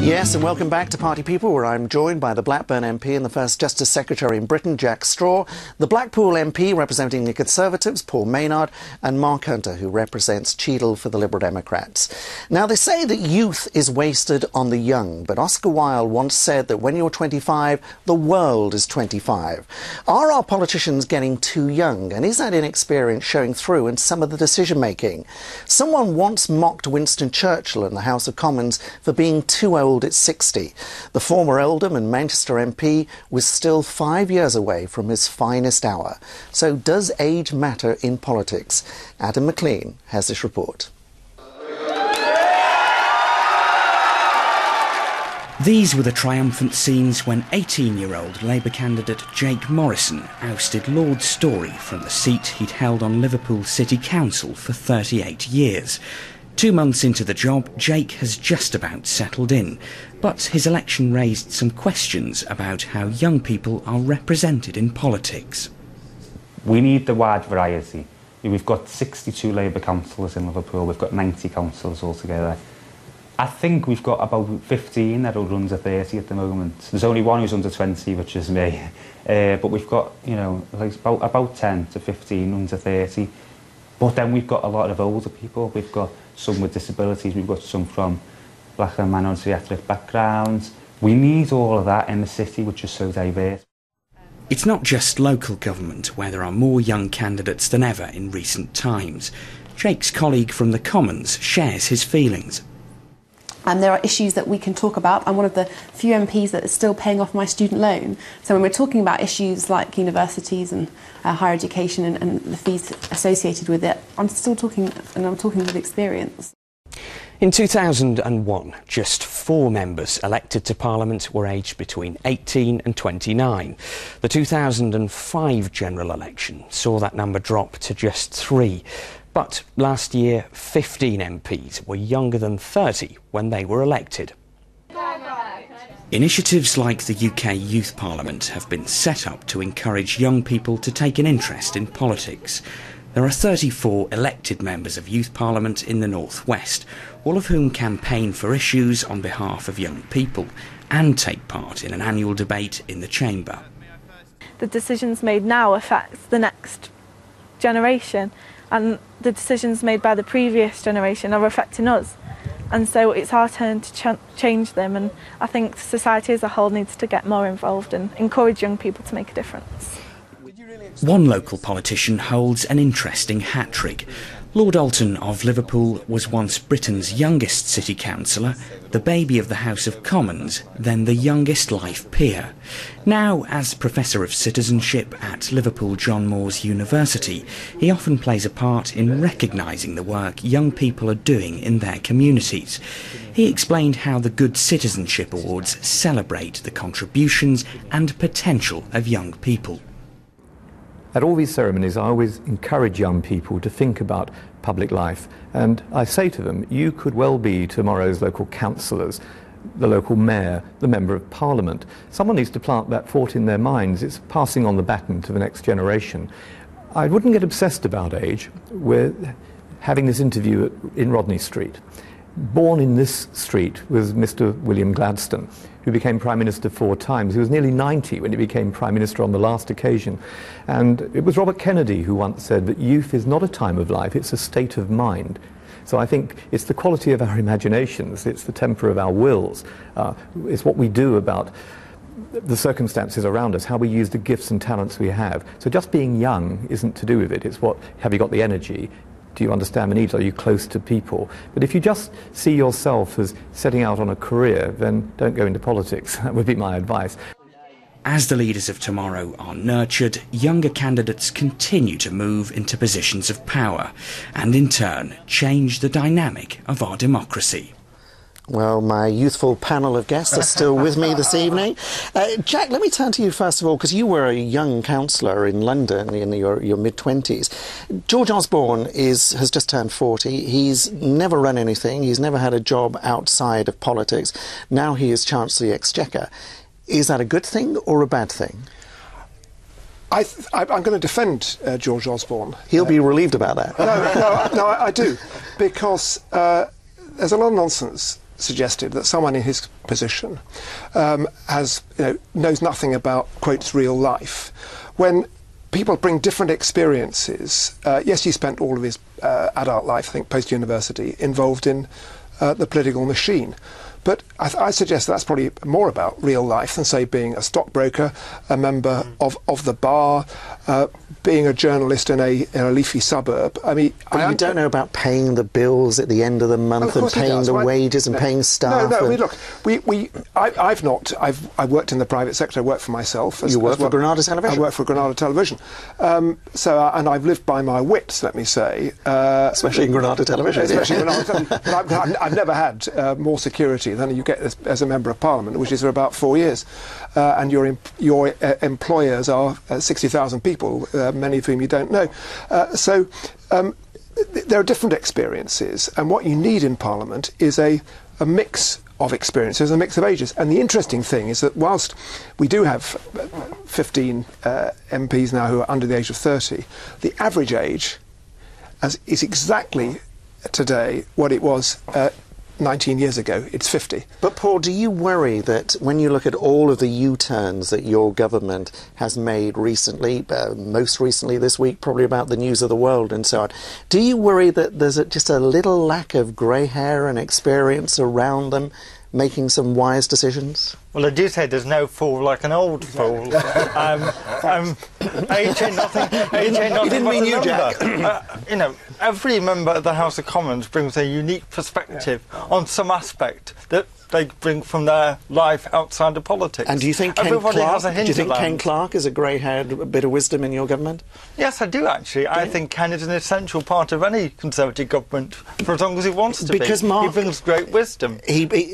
Yes, and welcome back to Party People, where I'm joined by the Blackburn MP and the first Justice Secretary in Britain, Jack Straw, the Blackpool MP representing the Conservatives, Paul Maynard, and Mark Hunter, who represents Cheadle for the Liberal Democrats. Now, they say that youth is wasted on the young, but Oscar Wilde once said that when you're 25, the world is 25. Are our politicians getting too young, and is that inexperience showing through in some of the decision-making? Someone once mocked Winston Churchill in the House of Commons for being too old at 60. The former Eldham and Manchester MP was still 5 years away from his finest hour. So does age matter in politics? Adam McLean has this report. These were the triumphant scenes when 18-year-old Labour candidate Jake Morrison ousted Lord Storey from the seat he'd held on Liverpool City Council for 38 years. 2 months into the job, Jake has just about settled in, but his election raised some questions about how young people are represented in politics. We need the wide variety. We've got 62 Labour councillors in Liverpool, we've got 90 councillors altogether. I think we've got about 15 that are under 30 at the moment. There's only one who's under 20, which is me. But we've got, you know, like about 10 to 15 under 30. But then we've got a lot of older people. We've got some with disabilities, we've got some from black and minority ethnic backgrounds. We need all of that in the city, which is so diverse. It's not just local government where there are more young candidates than ever in recent times. Jake's colleague from the Commons shares his feelings. And there are issues that we can talk about. I'm one of the few MPs that is still paying off my student loan. So when we're talking about issues like universities and higher education and the fees associated with it, I'm still talking, and I'm talking with experience. In 2001, just 4 members elected to Parliament were aged between 18 and 29. The 2005 general election saw that number drop to just 3. But last year, 15 MPs were younger than 30 when they were elected. Initiatives like the UK Youth Parliament have been set up to encourage young people to take an interest in politics. There are 34 elected members of Youth Parliament in the North West, all of whom campaign for issues on behalf of young people and take part in an annual debate in the chamber. The decisions made now affect the next generation, and the decisions made by the previous generation are affecting us. And so it's our turn to change them, and I think society as a whole needs to get more involved and encourage young people to make a difference. One local politician holds an interesting hat-trick. Lord Alton of Liverpool was once Britain's youngest city councillor, the baby of the House of Commons, then the youngest life peer. Now, as Professor of Citizenship at Liverpool John Moores University, he often plays a part in recognising the work young people are doing in their communities. He explained how the Good Citizenship Awards celebrate the contributions and potential of young people. At all these ceremonies, I always encourage young people to think about public life, and I say to them, you could well be tomorrow's local councillors, the local mayor, the member of parliament. Someone needs to plant that thought in their minds. It's passing on the baton to the next generation. I wouldn't get obsessed about age. We're having this interview in Rodney Street. Born in this street was Mr. William Gladstone, who became Prime Minister 4 times. He was nearly 90 when he became Prime Minister on the last occasion. And it was Robert Kennedy who once said that youth is not a time of life, it's a state of mind. So I think it's the quality of our imaginations, it's the temper of our wills, it's what we do about the circumstances around us, how we use the gifts and talents we have. So just being young isn't to do with it, it's what, have you got the energy? Do you understand the needs? Are you close to people? But if you just see yourself as setting out on a career, then don't go into politics. That would be my advice. As the leaders of tomorrow are nurtured, younger candidates continue to move into positions of power and in turn change the dynamic of our democracy. Well, my youthful panel of guests are still with me this evening. Jack, let me turn to you first of all, because you were a young councillor in London in your mid-20s. George Osborne has just turned 40. He's never run anything. He's never had a job outside of politics. Now he is Chancellor of the Exchequer. Is that a good thing or a bad thing? I'm going to defend George Osborne. He'll be relieved about that. No, I do, because there's a lot of nonsense suggested that someone in his position knows nothing about, quotes, real life. When people bring different experiences, yes, he spent all of his adult life, I think, post-university, involved in the political machine. But I suggest that's probably more about real life than, say, being a stockbroker, a member of the bar, being a journalist in a leafy suburb. I mean, but you don't know about paying the bills at the end of the month and paying the wages and paying staff. No. I mean, look, I've worked in the private sector. I worked for myself. You worked for Granada Television. I worked for Granada Television. And I've lived by my wits, let me say. Especially in Granada Television. Especially in Granada Television. But I've never had more security than you get as a member of Parliament, which is for about 4 years, and your employers are 60,000 people, many of whom you don't know. So there are different experiences, and what you need in Parliament is a mix of experiences, a mix of ages. And the interesting thing is that whilst we do have 15 MPs now who are under the age of 30, the average age is exactly today what it was 19 years ago. It's 50. But Paul, do you worry that when you look at all of the U-turns that your government has made recently, most recently this week, probably about the news of the world and so on, do you worry that there's just a little lack of grey hair and experience around them making some wise decisions? Well, I do say there's no fool like an old fool. Age ain't nothing. Age ain't nothing. He didn't mean you, Jack. Every member of the House of Commons brings a unique perspective on some aspect that they bring from their life outside of politics. And do you think Ken Clarke is a grey-haired bit of wisdom in your government? Yes, I do actually. I think Ken is an essential part of any Conservative government for as long as he wants to because be. Mark, he brings great wisdom.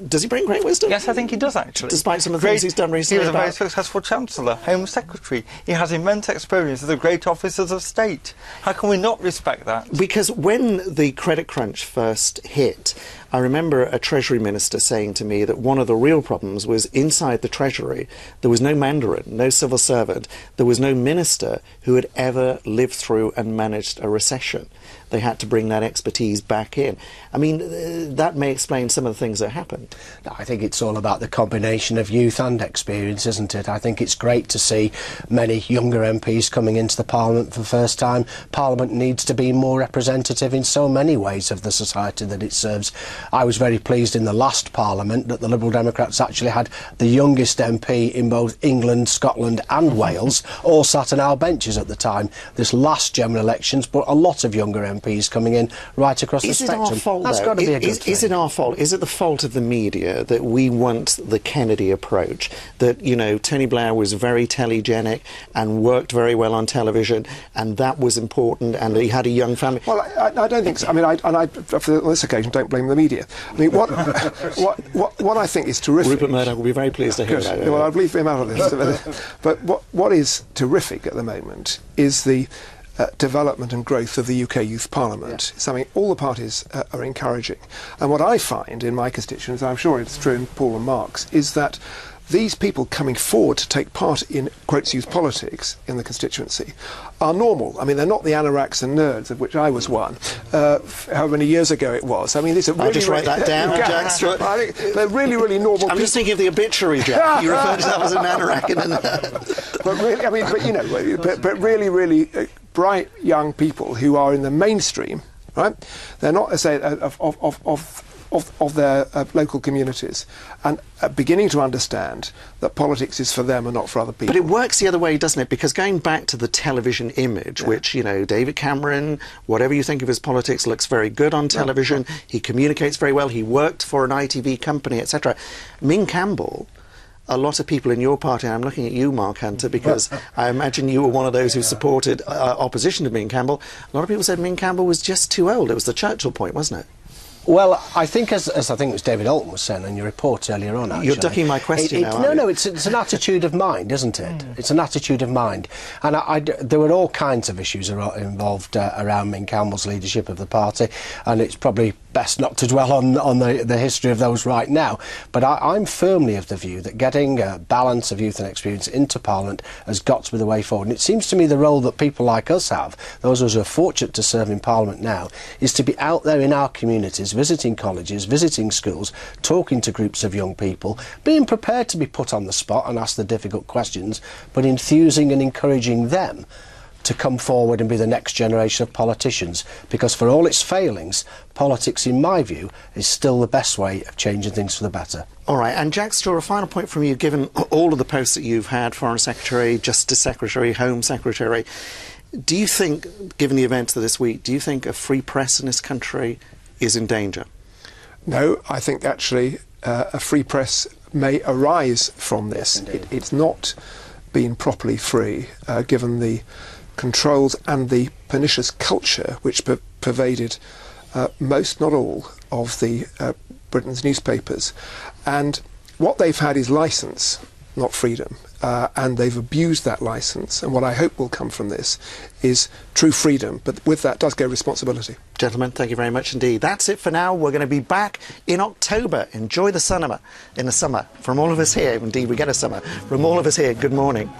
Does he bring great wisdom? Yes, I think he does actually. Despite some of the things he's done recently. He was a very successful Chancellor, Home Secretary. He has immense experience of the great officers of state. How can we not respect that? Because when the credit crunch first hit, I remember a Treasury Minister saying to me that one of the real problems was inside the Treasury there was no Mandarin, no civil servant, there was no minister who had ever lived through and managed a recession. They had to bring that expertise back in. I mean, that may explain some of the things that happened. I think it's all about the combination of youth and experience, isn't it? I think it's great to see many younger MPs coming into the Parliament for the first time. Parliament needs to be more representative in so many ways of the society that it serves. I was very pleased in the last Parliament that the Liberal Democrats actually had the youngest MP in both England, Scotland and Wales, all sat on our benches at the time. This last general elections, but a lot of younger MPs coming in right across the spectrum. Is it our fault, That's got to be a good thing. Is it our fault? Is it the fault of the media that we want the Kennedy approach? That, Tony Blair was very telegenic and worked very well on television, and that was important, and he had a young family. Well, I don't think so. I mean, I for this occasion, don't blame the media. I mean, what I think is terrific... Rupert Murdoch will be very pleased to hear that. Well, I'll leave him out of this. But what is terrific at the moment is the development and growth of the UK Youth Parliament. Yeah. Something all the parties are encouraging. And what I find in my constituents, I'm sure it's true in Paul and Mark's, is that these people coming forward to take part in, quotes, youth politics in the constituency are normal. I mean, they're not the anoraks and nerds, of which I was one, however many years ago it was. I mean, these are really... I'll just write that down, Jack. I think they're really, really normal people. I'm just thinking of the obituary, Jack. You referred to that as an anorak and a nerd. But really, I mean, but really, really bright young people who are in the mainstream, right? They're not, I say, of their local communities, and beginning to understand that politics is for them and not for other people. But it works the other way, doesn't it? Because going back to the television image, which, David Cameron, whatever you think of his politics, looks very good on television, he communicates very well, he worked for an ITV company, etc. Ming Campbell... A lot of people in your party, I'm looking at you, Mark Hunter, because I imagine you were one of those who supported opposition to Ming Campbell. A lot of people said Ming Campbell was just too old. It was the Churchill point, wasn't it? Well, I think, as I think it was David Alton was saying in your report earlier on, actually. You're ducking my question now, No, it's an attitude of mind, isn't it? It's an attitude of mind. And there were all kinds of issues involved around Ming Campbell's leadership of the party, and it's probably best not to dwell on the history of those right now. But I'm firmly of the view that getting a balance of youth and experience into Parliament has got to be the way forward. And it seems to me the role that people like us have, those of us who are fortunate to serve in Parliament now, is to be out there in our communities, visiting colleges, visiting schools, talking to groups of young people, being prepared to be put on the spot and ask the difficult questions, but enthusing and encouraging them to come forward and be the next generation of politicians, because for all its failings, politics, in my view, is still the best way of changing things for the better. All right, and Jack Straw, a final point from you, given all of the posts that you've had, Foreign Secretary, Justice Secretary, Home Secretary, do you think, given the events of this week, do you think a free press in this country is in danger? No, I think actually a free press may arise from this. It's not been properly free, given the controls and the pernicious culture which pervaded most, not all, of the Britain's newspapers. And what they've had is licence, not freedom, and they've abused that licence. And what I hope will come from this is true freedom, but with that does go responsibility. Gentlemen, thank you very much indeed. That's it for now. We're going to be back in October. Enjoy the summer. In the summer. From all of us here, indeed we get a summer. From all of us here, good morning.